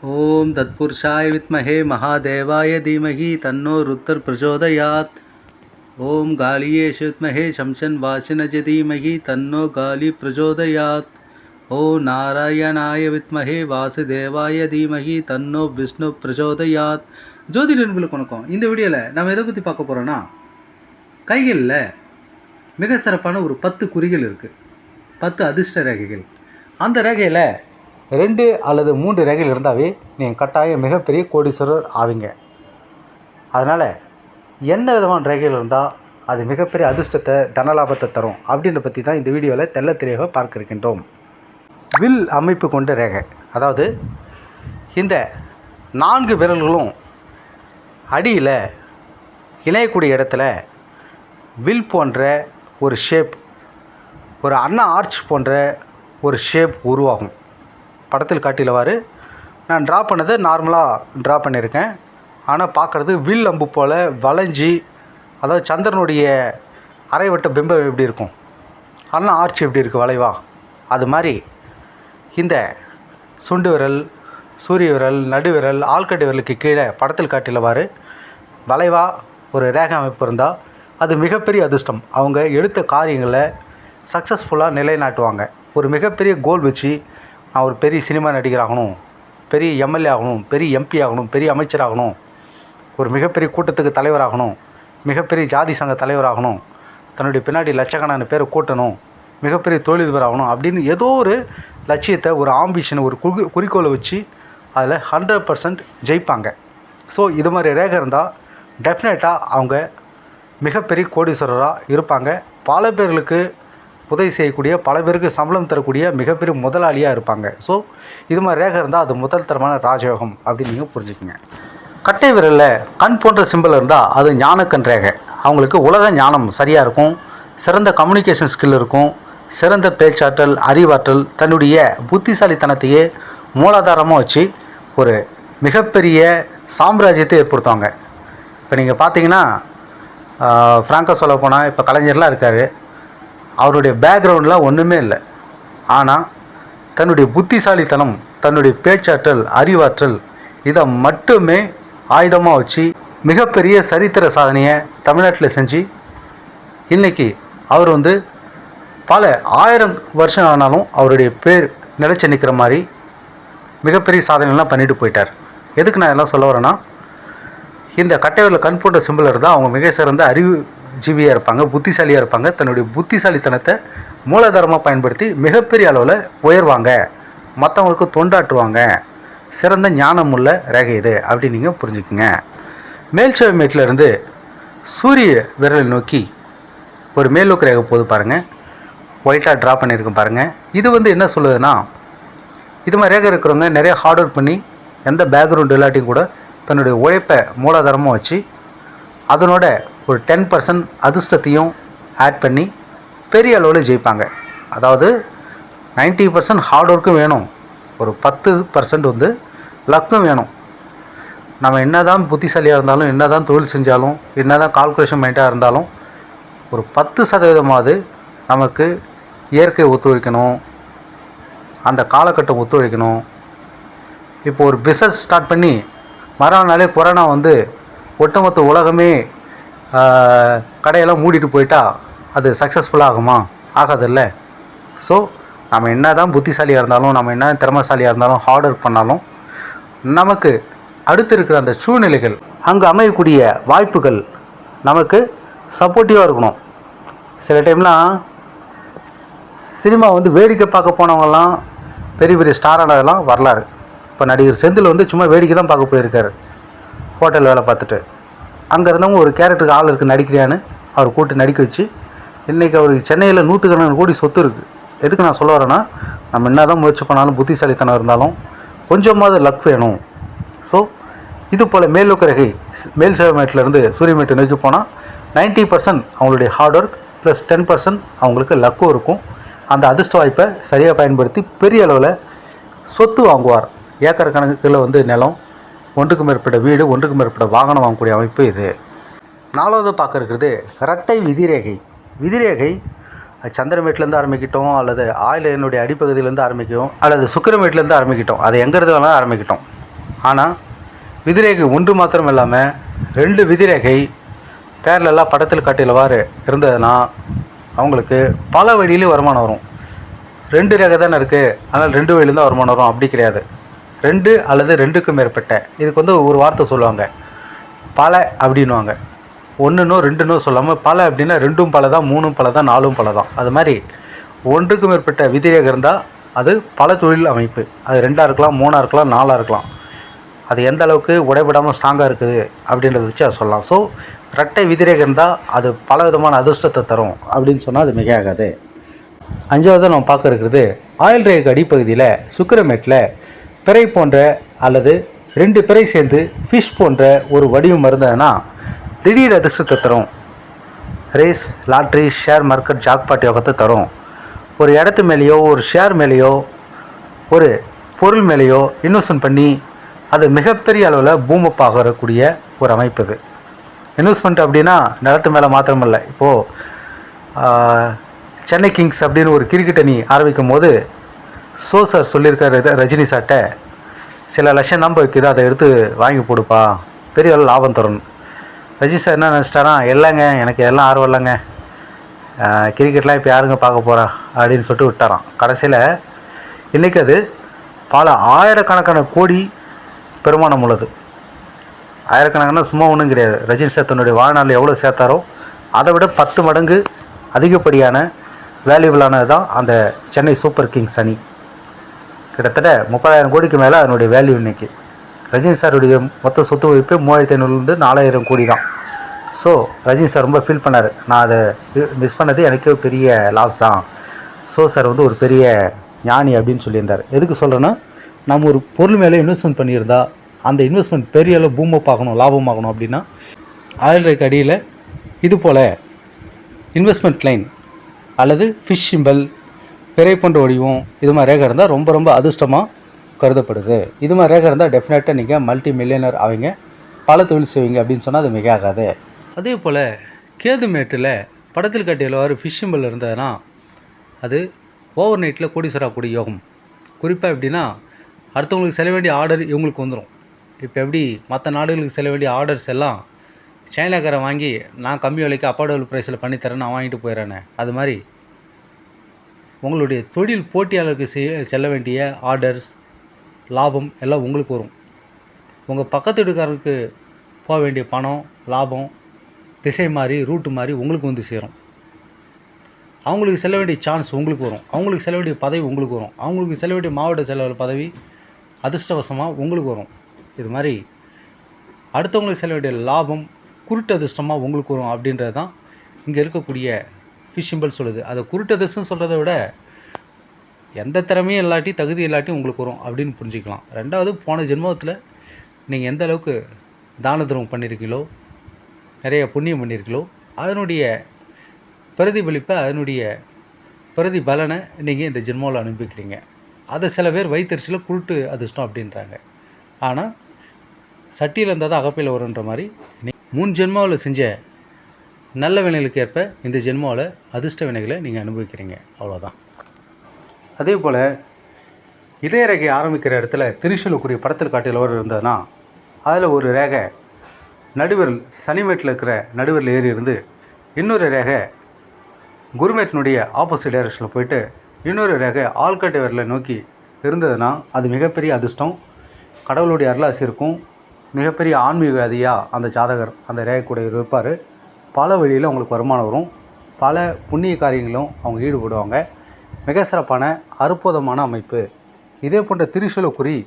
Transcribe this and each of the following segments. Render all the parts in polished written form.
ஓம் தத்புருஷாய வித்மஹே மகாதேவாய தீமஹி தன்னோ ருத்தர் பிரச்சோதயாத். ஓம் காளியேஷ வித்மஹே சம்சன் வாசினஜ தீமஹி தன்னோ காளி பிரச்சோதயாத். ஓம் நாராயணாய வித்மஹே வாசுதேவாய தீமஹி தன்னோ விஷ்ணு பிரச்சோதயாத். ஜோதிட நண்பர்களுக்கு வணக்கம். இந்த வீடியோவில் நம்ம எதை பற்றி பார்க்க போகிறோன்னா, கைகளில் மிக சிறப்பான ஒரு 10 குறிகள் இருக்குது, 10 அதிர்ஷ்ட ரேகைகள். அந்த ரேகையில் 2 அல்லது 3 ரேகைகள் இருந்தாவே நீங்கள் கட்டாயம் மிகப்பெரிய கோடீஸ்வரர் ஆவீங்க. அதனால் என்ன விதமான ரேகைகள் இருந்தால் அது மிகப்பெரிய அதிர்ஷ்டத்தை தனலாபத்தை தரும் அப்படின்ற பற்றி தான் இந்த வீடியோவில் தெள்ள தெளிவாக பார்க்க இருக்கின்றோம். வில் அமைப்பு கொண்ட ரேகை, அதாவது இந்த 4 விரல்களும் அடியில் இணையக்கூடிய இடத்துல வில் போன்ற ஒரு ஷேப், ஒரு அண்ணா ஆர்ச் போன்ற ஒரு ஷேப் உருவாகும். படத்தில் காட்டிலவாறு நான் ட்ரா பண்ணதை நார்மலாக ட்ரா பண்ணியிருக்கேன். ஆனால் பார்க்குறது வில் அம்பு போல் வளைஞ்சி, அதாவது சந்திரனுடைய அரைவட்ட பிம்பம் எப்படி இருக்கும், அண்ணா ஆர்ச் எப்படி இருக்குது வளைவா, அது மாதிரி இந்த சுண்டு விரல், சூரிய விரல், நடுவிரல், ஆள்கட்டை விரலுக்கு கீழே படத்தில் காட்டிலவாறு வளைவாக ஒரு ரேகை அமைப்பு இருந்தால் அது மிகப்பெரிய அதிர்ஷ்டம். அவங்க எடுத்த காரியங்களை சக்ஸஸ்ஃபுல்லாக நிலைநாட்டுவாங்க. ஒரு மிகப்பெரிய கோல் வச்சு, நான் ஒரு பெரிய சினிமா நடிகராகணும், பெரிய எம்எல்ஏ ஆகணும், பெரிய எம்பி ஆகணும், பெரிய அமைச்சராகணும், ஒரு மிகப்பெரிய கூட்டத்துக்கு தலைவராகணும், மிகப்பெரிய ஜாதி சங்க தலைவராகணும், தன்னுடைய பின்னாடி லட்சக்கணக்கான பேரை கூட்டணும், மிகப்பெரிய தொழிலதிபர் ஆகணும் அப்படின்னு ஏதோ ஒரு லட்சியத்தை, ஒரு ஆம்பிஷன், ஒரு குறிக்கோளை வச்சு அதில் 100% ஜெயிப்பாங்க. ஸோ இது மாதிரி ரேகை இருந்தால் டெஃபினட்டாக அவங்க மிகப்பெரிய கோடீஸ்வரராக இருப்பாங்க. பல பேர்களுக்கு உதவி செய்யக்கூடிய, பல பேருக்கு சம்பளம் தரக்கூடிய மிகப்பெரிய முதலாளியாக இருப்பாங்க. ஸோ இது மாதிரி ரேகை இருந்தால் அது முதல் தரமான ராஜயோகம் அப்படின்னு நீங்கள் புரிஞ்சுக்கோங்க. கட்டை விரலில் கண் போன்ற சிம்பிள் இருந்தால் அது ஞானக்கண் ரேகை. அவங்களுக்கு உலக ஞானம் சரியாக இருக்கும், சிறந்த கம்யூனிகேஷன் ஸ்கில் இருக்கும், சிறந்த பேச்சாற்றல், அறிவாற்றல், தன்னுடைய புத்திசாலித்தனத்தையே மூலாதாரமாக வச்சு ஒரு மிகப்பெரிய சாம்ராஜ்யத்தை ஏற்படுத்துவாங்க. இப்போ நீங்கள் பார்த்தீங்கன்னா, ஃப்ராங்காக சொல்ல போனால் இப்போ கலைஞர்லாம் இருக்கார், அவருடைய பேக்ரவுண்டில் ஒன்றுமே இல்லை. ஆனால் தன்னுடைய புத்திசாலித்தனம், தன்னுடைய பேச்சாற்றல், அறிவாற்றல், இதை மட்டுமே ஆயுதமாக வச்சு மிகப்பெரிய சரித்திர சாதனையை தமிழ்நாட்டில் செஞ்சு இன்றைக்கி அவர் பல 1000 வருஷம் ஆனாலும் அவருடைய பேர் நிலைச்சி நிற்கிற மாதிரி மிகப்பெரிய சாதனைலாம் பண்ணிட்டு போயிட்டார். எதுக்கு நான் இதெல்லாம் சொல்ல வரேன்னா, இந்த கட்டைவரில் கண் போன்ற சிம்பிள் இருந்தால் அவங்க மிக சிறந்த அறிவு ஜீவியாக இருப்பாங்க, புத்திசாலியாக இருப்பாங்க. தன்னுடைய புத்திசாலித்தனத்தை மூலாதாரமாக பயன்படுத்தி மிகப்பெரிய அளவில் உயர்வாங்க, மற்றவங்களுக்கு தொண்டாற்றுவாங்க. சிறந்த ஞானம் உள்ள ரேகை இது அப்படின்னு நீங்கள் புரிஞ்சுக்குங்க. மேல்செவமேட்டிலிருந்து சூரிய விரலை நோக்கி ஒரு மேல்நோக்கு ரேகை போது பாருங்கள், ஒயிட்டாக ட்ரா பண்ணியிருக்கேன் பாருங்கள். இது என்ன சொல்லுதுன்னா, இது மாதிரி ரேகை இருக்கிறவங்க நிறைய ஹார்ட் ஒர்க் பண்ணி எந்த பேக்ரவுண்ட் இல்லாட்டியும் கூட தன்னுடைய உழைப்பை மூலாதாரமாக வச்சு அதனோட ஒரு 10% அதிர்ஷ்டத்தையும் ஆட் பண்ணி பெரிய அளவில் ஜெயிப்பாங்க. அதாவது 90% ஹார்ட் ஒர்க்கும் வேணும், ஒரு 10% லக்கும் வேணும். நம்ம என்ன தான் புத்திசாலியாக இருந்தாலும், என்ன தான் தொழில் செஞ்சாலும், என்ன தான் கால்குலேஷன் மைண்டாக இருந்தாலும், ஒரு 10% நமக்கு இயற்கை ஒத்துழைக்கணும், அந்த காலகட்டம் ஒத்துழைக்கணும். இப்போ ஒரு பிஸ்னஸ் ஸ்டார்ட் பண்ணி மறுநாளே கொரோனா ஒட்டுமொத்த உலகமே கடையெல்லாம் மூடிட்டு போயிட்டா அது சக்ஸஸ்ஃபுல்லாக ஆகுமா? ஆகாதில்ல. ஸோ நம்ம என்ன தான் புத்திசாலியாக இருந்தாலும், நம்ம என்ன திறமைசாலியாக இருந்தாலும், ஹார்ட் ஒர்க் பண்ணாலும் நமக்கு அடுத்து இருக்கிற அந்த சூழ்நிலைகள், அங்கே அமையக்கூடிய வாய்ப்புகள் நமக்கு சப்போர்ட்டிவாக இருக்கணும். சில டைம்லாம் சினிமா வேடிக்கை பார்க்க போனவங்கலாம் பெரிய பெரிய ஸ்டாரானதெல்லாம் வரலாறு. இப்போ நடிகர் செந்தில் சும்மா வேடிக்கை தான் பார்க்க போயிருக்காரு, ஹோட்டல் வேலை பார்த்துட்டு. அங்கே இருந்தவங்க ஒரு கேரக்டருக்கு ஆள் இருக்குது நடிக்கிறியான்னு அவர் கூப்பிட்டு நடிக்க வச்சு இன்றைக்கி அவருக்கு சென்னையில் 100 கோடி சொத்து இருக்குது. எதுக்கு நான் சொல்ல வரேன்னா, நம்ம என்ன தான் முயற்சி பண்ணாலும், புத்திசாலித்தனம் இருந்தாலும் கொஞ்சமாவது லக் வேணும். ஸோ இது போல் மேல்நோக்கு ரேகை மேல் செவமேட்டிலேருந்து சூரியமேட்டை நோக்கி போனால் 90% அவங்களுடைய ஹார்ட் ஒர்க் ப்ளஸ் 10% அவங்களுக்கு லக்கும் இருக்கும். அந்த அதிர்ஷ்ட வாய்ப்பை சரியாக பயன்படுத்தி பெரிய அளவில் சொத்து வாங்குவார். ஏக்கர் கணக்கில் நிலம், ஒன்றுக்கு மேற்பட்ட வீடு, ஒன்றுக்கு மேற்பட்ட வாகனம் வாங்கக்கூடிய அமைப்பு இது. 4வது பார்க்க இருக்கிறது இரட்டை விதிரேகை. விதிரேகை சந்திரமேட்டிலேருந்து ஆரம்பிக்கிட்டோம், அல்லது ஆயிலினுடைய அடிப்பகுதியிலேருந்து ஆரம்பிக்கும், அல்லது சுக்கிரமேட்டிலேருந்து ஆரம்பிக்கிட்டோம், அது எங்கிறது வேணாலும் ஆரம்பிக்கிட்டோம். ஆனால் விதிரேகை ஒன்று மாத்திரம் இல்லாமல் 2 விதிரேகை பேரலெல்லாம் படத்தில் காட்டியவாறு இருந்ததுன்னா அவங்களுக்கு பல வழியிலையும் வருமானம் வரும். 2 ரேகை தானே இருக்குது, அதனால் 2 வழியிலும் தான் வருமானம் வரும் அப்படி கிடையாது. 2 அல்லது 2க்கும் மேற்பட்ட, இதுக்கு வந்து ஒரு வார்த்தை சொல்லுவாங்க, பல அப்படின்வாங்க. 1நோ 2நோ சொல்லாமல் பல அப்படின்னா 2ம் பல தான், 3ம் பல தான், 4ம் பல தான். அது மாதிரி 1க்கும் மேற்பட்ட விதிரேகை இருந்தால் அது பல தொழில் அமைப்பு. அது 2ஆக இருக்கலாம், 3ஆக இருக்கலாம், 4ஆக இருக்கலாம். அது எந்த அளவுக்கு உடைபடாமல் ஸ்ட்ராங்காக இருக்குது அப்படின்றத வச்சு அதை சொல்லலாம். ஸோ ரெட்டை விதிரேகை இருந்தால் அது பல விதமான அதிர்ஷ்டத்தை தரும் அப்படின்னு சொன்னால் அது மிக ஆகாது. 5வது நம்ம பார்க்க இருக்கிறது ஆயில் ரேகை அடிப்பகுதியில் சுக்கிரமேட்டில் பிறை போன்ற அல்லது 2 பிறை சேர்ந்து ஃபிஷ் போன்ற ஒரு வடிவம் இருந்ததுன்னா திடீர் அதிர்ஷ்டத்தை தரும். Race, lottery, share market, jackpot யோகத்தை தரும். ஒரு இடத்து மேலேயோ ஒரு ஷேர் மேலேயோ ஒரு பொருள் மேலேயோ இன்வெஸ்ட்மெண்ட் பண்ணி அது மிகப்பெரிய அளவில் பூமப் ஆகக்கூடிய ஒரு அமைப்பு இது. இன்வெஸ்ட்மெண்ட் அப்படின்னா நிலத்து மேலே மாத்திரமில்ல. இப்போது சென்னை கிங்ஸ் அப்படின்னு ஒரு கிரிக்கெட் அணி ஆரம்பிக்கும் போது சார் சொல்லியிருக்காரு ரஜினி சார்ட்ட, சில லட்சம் தான் வைக்குது, அதை எடுத்து வாங்கி போடுப்பா, பெரிய அளவு லாபம் தரணும். ரஜினி சார் என்ன நினச்சிட்டாரா, இல்லைங்க எனக்கு எல்லாம் ஆர்வம் இல்லைங்க, கிரிக்கெட்லாம் இப்போ யாருங்க பார்க்க போகிறா அப்படின்னு சொல்லிட்டு விட்டாராம். கடைசியில் இன்றைக்கி அது பல ஆயிரக்கணக்கான கோடி பெருமானம் உள்ளது. ஆயிரக்கணக்கான சும்மா ஒன்றும் கிடையாது. ரஜினி சார் தன்னுடைய வாழ்நாளில் எவ்வளோ சேர்த்தாரோ அதை விட 10 மடங்கு அதிகப்படியான வேல்யூபிளானது தான் அந்த சென்னை சூப்பர் கிங்ஸ் அணி. கிட்டத்தட்ட 30,000 கோடிக்கு மேலே அதனுடைய வேல்யூ இன்றைக்கி. ரஜினி சாருடைய மொத்த சொத்து மதிப்பு 3,500லேருந்து 4,000 கோடி தான். ஸோ ரஜினி சார் ரொம்ப ஃபீல் பண்ணார், நான் அதை மிஸ் பண்ணது எனக்கு பெரிய லாஸ் தான். ஸோ சார் வந்து ஒரு பெரிய ஞானி அப்படின்னு சொல்லியிருந்தார். எதுக்கு சொல்கிறேன்னா, நம்ம ஒரு பொருள் மேலே இன்வெஸ்ட்மெண்ட் பண்ணியிருந்தா அந்த இன்வெஸ்ட்மெண்ட் பெரிய அளவு பூமப் ஆகணும், லாபமாகணும் அப்படின்னா ஆயில் ரேகை அடியில் இது போல் இன்வெஸ்ட்மெண்ட் லைன் அல்லது ஃபிஷ் சிம்பல், பிறை போன்ற வடிவம், இது மாதிரி ரேகை இருந்தால் ரொம்ப ரொம்ப அதிர்ஷ்டமாக கருதப்படுது. இது மாதிரி ரேகை இருந்தால் டெஃபினட்டாக நீங்கள் மல்டி மில்லியனர் ஆவீங்க, பல தொழில் செய்வீங்க அப்படின்னு சொன்னால் அது மிக ஆகாது. அதே போல் கேது மேட்டில் படத்தில் காட்டியவாறு ஃபிஷ் சிம்பல் இருந்ததுன்னா அது ஓவர் நைட்டில் கோடீஸ்வரக்கூடிய யோகம். குறிப்பாக எப்படின்னா, அடுத்தவங்களுக்கு செல்ல வேண்டிய ஆர்டர் இவங்களுக்கு வந்துடும். இப்போ எப்படி மற்ற நாடுகளுக்கு செல்ல வேண்டிய ஆர்டர்ஸ் எல்லாம் சைனாக்காரன் வாங்கி நான் கம்மி விலைக்கு அஃபோர்டபுள் ப்ரைஸில் பண்ணித்தரேன், நான் வாங்கிட்டு போயிடறேனே, அது மாதிரி உங்களுடைய தொழில் போட்டியாளருக்கு செல்ல வேண்டிய ஆர்டர்ஸ், லாபம் எல்லாம் உங்களுக்கு வரும். உங்கள் பக்கத்து வீட்டுக்காரருக்கு போக வேண்டிய பணம், லாபம், திசை மாறி ரூட்டு மாறி உங்களுக்கு வந்து சேரும். அவங்களுக்கு செல்ல வேண்டிய சான்ஸ் உங்களுக்கு வரும். அவங்களுக்கு செல்ல வேண்டிய பதவி உங்களுக்கு வரும். அவங்களுக்கு செல்ல வேண்டிய மாவட்ட செயலாளர் பதவி அதிர்ஷ்டவசமாக உங்களுக்கு வரும். இது மாதிரி அடுத்தவங்களுக்கு செல்ல வேண்டிய லாபம் குருட்டு அதிர்ஷ்டமாக உங்களுக்கு வரும். அப்படின்றது தான் இங்கே இருக்கக்கூடிய ஃபிஷ் சிம்பல் சொல்லுது. அதை குருட்டு அதிர்ஷ்டம் சொல்கிறத விட எந்த திறமையும் இல்லாட்டி தகுதி இல்லாட்டி உங்களுக்கு வரும் அப்படின்னு புரிஞ்சுக்கலாம். 2வது, போன ஜென்மத்தில் நீங்கள் எந்த அளவுக்கு தான தர்மம் பண்ணியிருக்கீங்களோ, நிறைய புண்ணியம் பண்ணியிருக்கீங்களோ, அதனுடைய பிரதிபலிப்பை, அதனுடைய பிரதிபலனை நீங்கள் இந்த ஜென்மாவில் அனுபவிக்கிறீங்க. அதை சில பேர் வைத்தறிச்சியில் குருட்டு அதிர்ஷ்டம் அப்படின்றாங்க. ஆனால் சட்டியில் இருந்தால் தான் அகப்பையில் வருன்ற மாதிரி 3 ஜென்மாவில் செஞ்ச நல்ல வினைகளுக்கு ஏற்ப இந்த ஜென்மாவில் அதிர்ஷ்ட வினைகளை நீங்கள் அனுபவிக்கிறீங்க, அவ்வளோதான். அதே போல் இதய ரேகை ஆரம்பிக்கிற இடத்துல திரிசூலுக்குரிய படத்தில் காட்டியவர் இருந்ததுன்னா அதில் ஒரு ரேகை நடுவிரல் சனிமேட்டில் இருக்கிற நடுவிரல் ஏறி இருந்து இன்னொரு ரேகை குருமேட்டினுடைய ஆப்போசிட் டைரக்ஷனில் போயிட்டு இன்னொரு ரேகை ஆள்காட்டி விரலை நோக்கி இருந்ததுன்னா அது மிகப்பெரிய அதிர்ஷ்டம், கடவுளுடைய அருளாசி இருக்கும். மிகப்பெரிய ஆன்மீகவாதியாக அந்த ஜாதகர் அந்த ரேகை கூட இருப்பார். பல வழியில் அவங்களுக்கு வருமானம் வரும். பல புண்ணிய காரியங்களும் அவங்க ஈடுபடுவாங்க. மிக சிறப்பான அற்புதமான அமைப்பு. இதே போன்ற திரிசூலக்குறி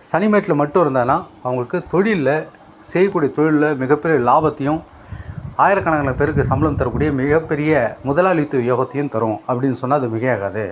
சனிமேட்டில் மட்டும் இருந்தாங்கன்னா அவங்களுக்கு தொழிலில் செய்யக்கூடிய தொழிலில் மிகப்பெரிய லாபத்தையும் ஆயிரக்கணக்கான பேருக்கு சம்பளம் தரக்கூடிய மிகப்பெரிய முதலாளித்துவ யோகத்தையும் தரும் அப்படின்னு சொன்னால் அது மிகையாகாது.